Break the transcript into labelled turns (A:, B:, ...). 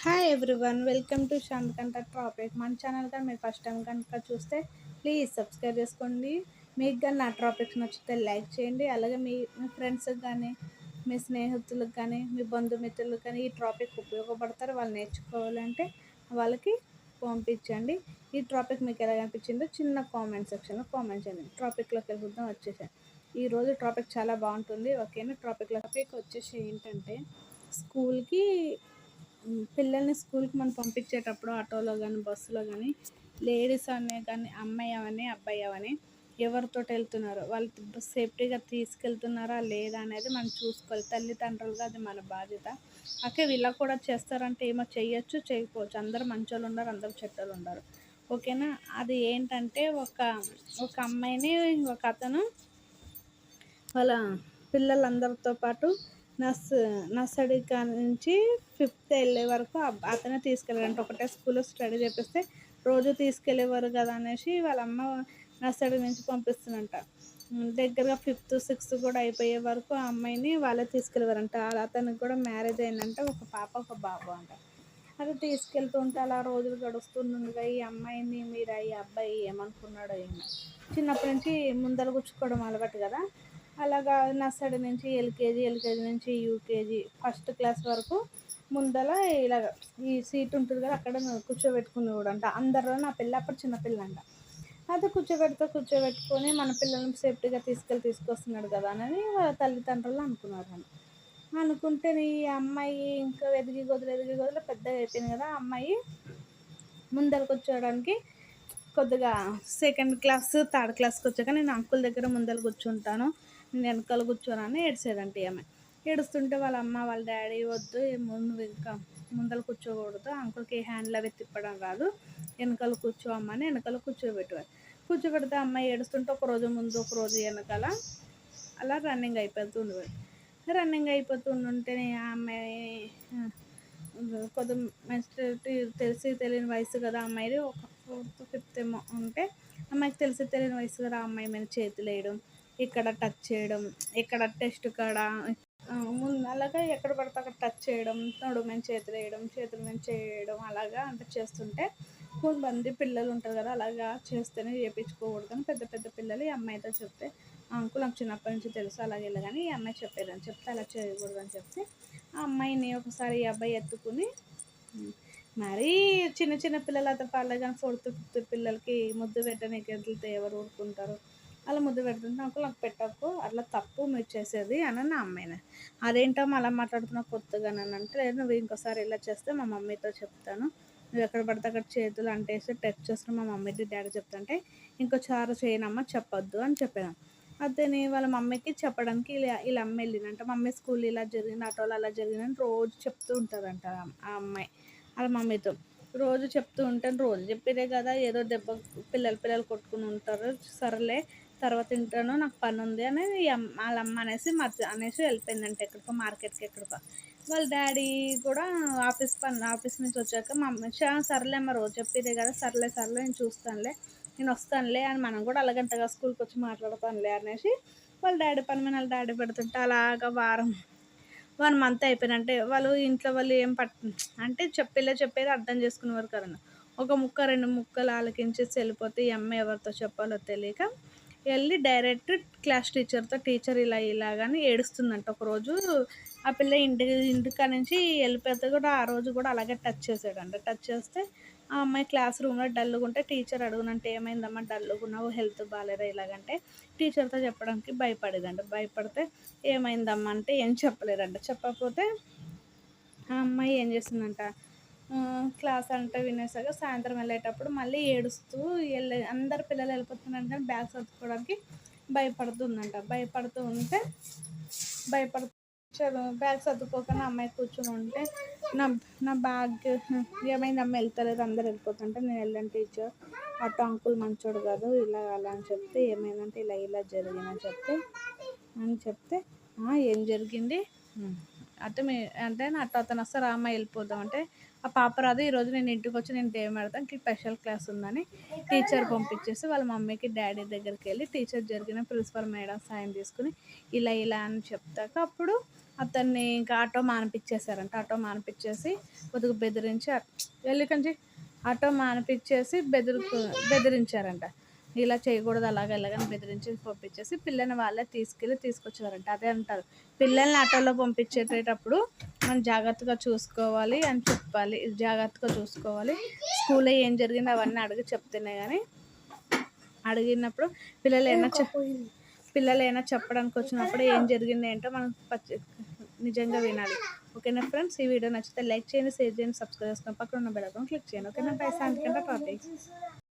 A: Hi everyone, welcome to శాంతకంఠ topic. మన channel కానీ మీరు ఫస్ట్ టైం కనుక చూస్తే ప్లీజ్ సబ్స్క్రైబ్ చేసుకోండి. మీకు కానీ నా టాపిక్స్ నచ్చితే లైక్ చేయండి. అలాగే మీ ఫ్రెండ్స్కి కానీ, మీ స్నేహితులకు కానీ, మీ బంధుమిత్రులకు కానీ ఈ టాపిక్ ఉపయోగపడతారు. వాళ్ళు నేర్చుకోవాలంటే వాళ్ళకి పంపించండి. ఈ టాపిక్ మీకు ఎలా అనిపించిందో చిన్న కామెంట్ సెక్షన్లో కామెంట్ చేయండి. టాపిక్లోకి వెళ్ళిపోతాం, వచ్చేసాను. ఈరోజు టాపిక్ చాలా బాగుంటుంది. ఓకేనా? టాపిక్ వచ్చేసి ఏంటంటే, స్కూల్కి పిల్లల్ని స్కూల్కి మనం పంపించేటప్పుడు ఆటోలో కానీ బస్సులో కానీ లేడీస్ అనే కానీ అమ్మాయి అవని అబ్బాయి అవని ఎవరితో వెళ్తున్నారు, వాళ్ళు సేఫ్టీగా తీసుకెళ్తున్నారా లేదా అనేది మనం చూసుకోవాలి. తల్లిదండ్రులుగా అది మన బాధ్యత. ఓకే, వీళ్ళ కూడా చేస్తారంటే ఏమో చేయొచ్చు, చేయకపోవచ్చు. అందరూ మంచోళ్ళు ఉండరు, అందరూ చెడ్డోళ్ళు ఉండరు. ఓకేనా? అది ఏంటంటే ఒక అమ్మాయిని ఒక అతను వాళ్ళ పిల్లలందరితో పాటు నర్సరీ నుంచి ఫిఫ్త్ వెళ్ళే వరకు అతనే తీసుకెళ్ళారంట. ఒకటే స్కూల్లో స్టడీ చేపిస్తే రోజు తీసుకెళ్ళేవారు కదా అనేసి వాళ్ళ అమ్మ నర్సరీ నుంచి పంపిస్తుందంట. దగ్గరగా ఫిఫ్త్ సిక్స్త్ కూడా అయిపోయే వరకు ఆ అమ్మాయిని వాళ్ళే తీసుకెళ్ళేవారంట. అతనికి కూడా మ్యారేజ్ అయిందంటే ఒక పాప ఒక బాబు అంట. అది తీసుకెళ్తూ ఉంటే అలా రోజులు గడుస్తుండగా ఈ అమ్మాయిని ఈ అబ్బాయి ఏమనుకున్నాడో ఏమో, చిన్నప్పటి నుంచి ముందర గుచ్చుకోవడం అలవాటు కదా. అలాగా నర్సరీ నుంచి ఎల్కేజీ నుంచి యూకేజీ ఫస్ట్ క్లాస్ వరకు ముందర ఇలాగ ఈ సీట్ ఉంటుంది కదా, అక్కడ కూర్చోబెట్టుకునేవాడు అంట. అందరిలో నా పిల్ల అప్పుడు చిన్నపిల్ల అంట. అది కూర్చోబెట్టుకొని మన పిల్లల్ని సేఫ్టీగా తీసుకొస్తున్నాడు కదా అని వాళ్ళ తల్లిదండ్రులు అనుకున్నారు. అనుకుంటే ఈ అమ్మాయి ఇంకా ఎదిగి వదిలి పెద్దగా అయిపోయింది కదా. ఆ అమ్మాయి ముందరకు వచ్చేయడానికి కొద్దిగా సెకండ్ క్లాస్ థర్డ్ క్లాస్కి వచ్చాక నేను అంకుల్ దగ్గర ముందర కూర్చుంటాను, నేను వెనకాల కూర్చోనని ఏడ్చేదంటే ఆమె. ఏడుస్తుంటే వాళ్ళ అమ్మ వాళ్ళ డాడీ వద్దు, నువ్వు ఇంకా ముందర కూర్చోకూడదు, అంకుల్కి హ్యాండ్లు అవి తిప్పడం రాదు, వెనకాల కూర్చోమ్మని వెనకాల కూర్చోబెట్టేవారు. కూర్చోబెడితే అమ్మాయి ఏడుస్తుంటే ఒకరోజు ముందు ఒకరోజు వెనకాల అలా రన్నింగ్ అయిపోతుంటే ఆ అమ్మాయి కొద్ది మెచ్యూరిటీ తెలియని వయసు కదా అమ్మాయిది, ఒక ఫోర్త్ ఫిఫ్త్ ఏమో ఉంటే అమ్మాయికి తెలియని వయసు కదా. ఆ అమ్మాయి మీద చేతులు వేయడం, ఇక్కడ టచ్ చేయడం, ఇక్కడ టెస్ట్ కాడ ముందు అలాగా ఎక్కడ పడితే అక్కడ టచ్ చేయడం, నడుము మీద చేతుల మీద చేయడం అలాగా అంటే చేస్తుంటే కొంతమంది పిల్లలు ఉంటారు కదా, అలాగా చేస్తేనే చేయించుకోకూడదు అని పెద్ద పెద్ద పిల్లలు ఈ అమ్మాయితో చెప్తే, అంకుల్ నాకు చిన్నప్పటి నుంచి తెలుసు అలాగే కానీ ఈ అమ్మాయి చెప్పేదని చెప్తే అలా చేయకూడదని చెప్తే ఆ అమ్మాయిని ఒకసారి ఈ అబ్బాయి ఎత్తుకుని మరీ చిన్న చిన్న పిల్లలు అయితే పర్లేదు కానీ ఫోర్త్ ఫిఫ్త్ పిల్లలకి ముద్దు పెట్టడానికి వెళ్తే ఎవరు ఊరుకుంటారు. అలా ముద్దు పెడుతుంటే అంకుల్ నాకు పెట్టకు, అట్లా తప్పు మీరు చేసేది అని నా అమ్మాయిని. అదేంటో అలా మాట్లాడుతున్నా కొత్తగా నన్ను అంటే, లేదు నువ్వు ఇంకోసారి ఇలా చేస్తే మా మమ్మీతో చెప్తాను, నువ్వు ఎక్కడ పడితే అక్కడ చేతులు అంటేసి టచ్ చేస్తున్నా మా మమ్మీకి డాడీ చెప్తుంటే ఇంకోసారి చేయనమ్మా, చెప్పొద్దు అని చెప్పాను. అతని వాళ్ళ మమ్మీకి చెప్పడానికి ఇలా అమ్మ వెళ్ళిందంట. మమ్మీ స్కూల్ ఇలా జరిగింది, ఆటోలో అలా జరిగిందని రోజు చెప్తూ ఉంటుందంట ఆ అమ్మాయి వాళ్ళ మమ్మీతో. రోజు చెప్తూ ఉంటాను, రోజు చెప్పేదే కదా, ఏదో దెబ్బ పిల్లలు కొట్టుకుని ఉంటారు, సరేలే తర్వాత తింటాను నాకు పని ఉంది అని వాళ్ళ అమ్మ అనేసి వెళ్ళిపోయిందంట ఎక్కడికో మార్కెట్కి ఎక్కడికో. వాళ్ళ డాడీ కూడా ఆఫీస్ నుంచి వచ్చాక మా అమ్మ సర్లే అమ్మ రోజు చెప్పేదే కదా, సర్లే నేను చూస్తానులే, నేను వస్తానులే అని మనం కూడా అలాగంటగా స్కూల్కి వచ్చి మాట్లాడతానులే అనేసి వాళ్ళ డాడీ పని మీద వాళ్ళ డాడీ పెడుతుంటే అలాగా 1 మంత్ అయిపోయినంటే వాళ్ళు ఇంట్లో వాళ్ళు ఏం అంటే చెప్పేది అర్థం చేసుకునేవారు కదండి. ఒక ముక్క 2 ముక్కలు ఆలకించేసి వెళ్ళిపోతే ఈ అమ్మాయి ఎవరితో చెప్పాలో తెలియక వెళ్ళి డైరెక్ట్ క్లాస్ టీచర్ ఇలాగని ఏడుస్తుందంట. ఒకరోజు ఆ పిల్ల ఇంటికా నుంచి వెళ్ళిపోతే కూడా ఆ రోజు కూడా అలాగే టచ్ చేసాడంట. టచ్ చేస్తే ఆ అమ్మాయి క్లాస్ రూమ్లో డల్గా ఉంటే టీచర్ అడుగునంటే ఏమైందమ్మా డల్గా ఉన్నావు, హెల్త్ బాగాలేదా ఇలాగంటే టీచర్తో చెప్పడానికి భయపడితే ఏమైందమ్మా అంటే ఏం చెప్పలేదంట. చెప్పకపోతే ఆ అమ్మాయి ఏం చేసిందంట, క్లాస్ అంటే వినేసాక సాయంత్రం వెళ్ళేటప్పుడు మళ్ళీ ఏడుస్తూ అందరు పిల్లలు వెళ్ళిపోతున్నారు కానీ బ్యాగ్ సర్దుకోవడానికి భయపడుతూ బ్యాగ్ సర్దుకోకుండా అమ్మాయి కూర్చొని ఉంటే నా బ్యాగ్ ఏమైంది అమ్మ వెళ్తలేదు అందరు వెళ్ళిపోతుంటే నేను వెళ్ళాను టీచర్, అటు అంకుల్ మంచోడు కాదు ఇలా అలా అని చెప్తే ఏమైందంటే ఇలా జరిగిందని చెప్తే ఏం జరిగింది అంటే అతను వస్తారు ఆ అమ్మాయి వెళ్ళిపోదాం అంటే ఆ పాప రాదు, ఈరోజు నేను ఇంటికి వచ్చి నేను డే పెడతాను స్పెషల్ క్లాస్ ఉందని టీచర్ పంపించేసి వాళ్ళ మమ్మీకి డాడీ దగ్గరికి వెళ్ళి టీచర్ జరిగిన ప్రిన్సిపల్ మేడం సాయం తీసుకుని ఇలా అని చెప్తాక అప్పుడు అతన్ని ఇంకా ఆటో మానిపించేశారంట. ఆటో మానిపించేసి కొద్దిగా బెదిరించి వెళ్ళి కంచి ఆటో మానిపించేసి బెదిరించారంట. ఇలా చేయకూడదు అలాగే ఎలాగని బెదిరించి పంపించేసి పిల్లని వాళ్ళే తీసుకొచ్చారంట. అదే అంటారు, పిల్లల్ని ఆటోలో పంపించేటప్పుడు మనం జాగ్రత్తగా చూసుకోవాలి అని చెప్పాలి. జాగ్రత్తగా చూసుకోవాలి, స్కూల్లో ఏం జరిగిందో అవన్నీ అడిగి చెప్తేనే కానీ, అడిగినప్పుడు పిల్లలు చెప్పడానికి వచ్చినప్పుడు ఏం జరిగింది ఏంటో మనం నిజంగా వినాలి. ఓకేనా ఫ్రెండ్స్, ఈ వీడియో నచ్చితే లైక్ చేయండి, షేర్ చేయండి, సబ్స్క్రైబ్ చేసుకొని పక్కన ఉన్న బెల్ ఐకాన్ క్లిక్ చేయండి. ఓకేనా, పైసా ఎందుకంటే టాపిక్.